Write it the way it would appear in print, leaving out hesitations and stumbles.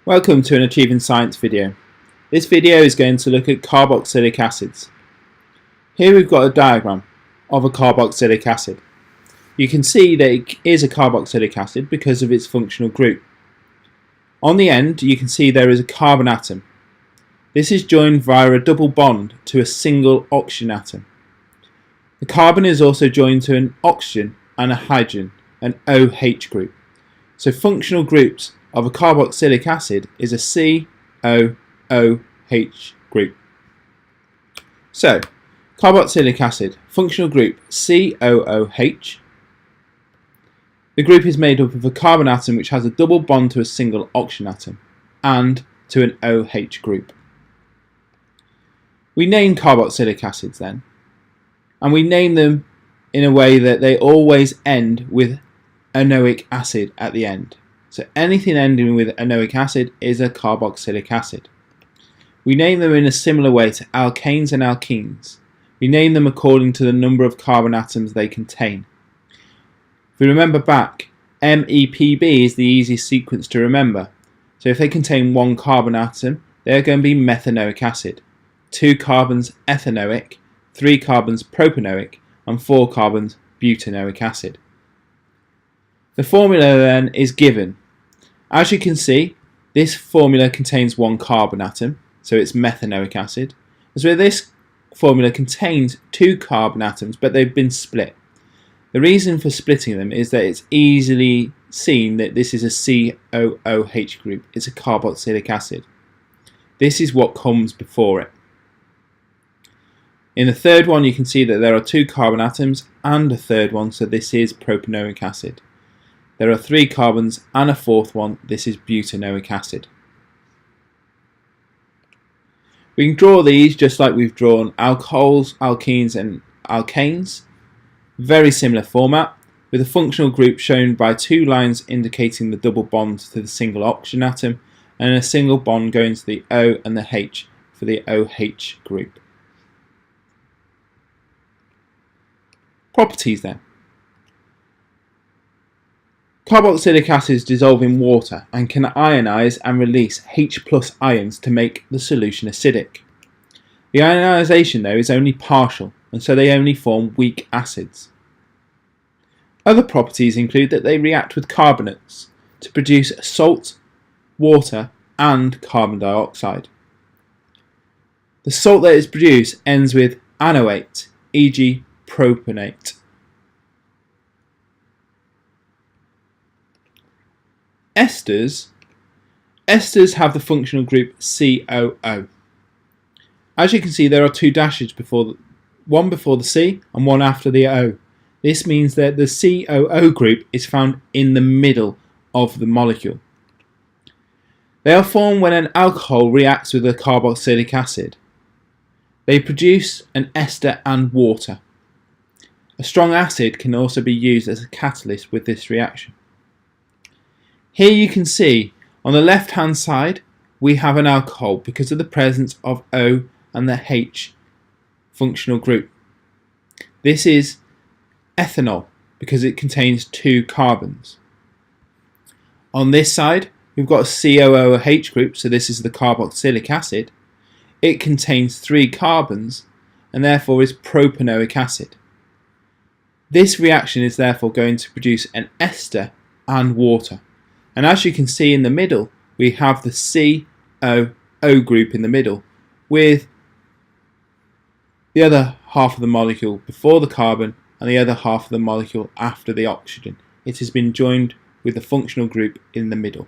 Welcome to an Achieving Science video. This video is going to look at carboxylic acids. Here we've got a diagram of a carboxylic acid. You can see that it is a carboxylic acid because of its functional group. On the end you can see there is a carbon atom. This is joined via a double bond to a single oxygen atom. The carbon is also joined to an oxygen and a hydrogen, an OH group. So functional groups of a carboxylic acid is a COOH group. So, carboxylic acid, functional group COOH. The group is made up of a carbon atom which has a double bond to a single oxygen atom and to an OH group. We name carboxylic acids then, and we name them in a way that they always end with anoic acid at the end. So anything ending with anoic acid is a carboxylic acid. We name them in a similar way to alkanes and alkenes. We name them according to the number of carbon atoms they contain. If we remember back, MEPB is the easiest sequence to remember. So if they contain one carbon atom, they are going to be methanoic acid. 2 carbons ethanoic, 3 carbons propanoic, and 4 carbons butanoic acid. The formula then is given. As you can see, this formula contains one carbon atom, so it's methanoic acid. So this formula contains 2 carbon atoms, but they've been split. The reason for splitting them is that it's easily seen that this is a COOH group. It's a carboxylic acid. This is what comes before it. In the third one, you can see that there are 2 carbon atoms and a third one, so this is propanoic acid. There are 3 carbons and a fourth one, this is butanoic acid. We can draw these just like we've drawn alcohols, alkenes and alkanes. Very similar format, with a functional group shown by 2 lines indicating the double bond to the single oxygen atom and a single bond going to the O and the H for the OH group. Properties then. Carboxylic acids dissolve in water and can ionize and release H+ ions to make the solution acidic. The ionization though is only partial, and so they only form weak acids. Other properties include that they react with carbonates to produce salt, water and carbon dioxide. The salt that is produced ends with anoate, e.g. propanate. Esters have the functional group COO. As you can see, there are 2 dashes one before the C and one after the O. This means that the COO group is found in the middle of the molecule. They are formed when an alcohol reacts with a carboxylic acid. They produce an ester and water. A strong acid can also be used as a catalyst with this reaction. Here you can see on the left hand side we have an alcohol because of the presence of O and the H functional group. This is ethanol because it contains 2 carbons. On this side we've got a COOH group, so this is the carboxylic acid. It contains 3 carbons and therefore is propanoic acid. This reaction is therefore going to produce an ester and water. And as you can see in the middle, we have the COO group in the middle with the other half of the molecule before the carbon and the other half of the molecule after the oxygen. It has been joined with the functional group in the middle.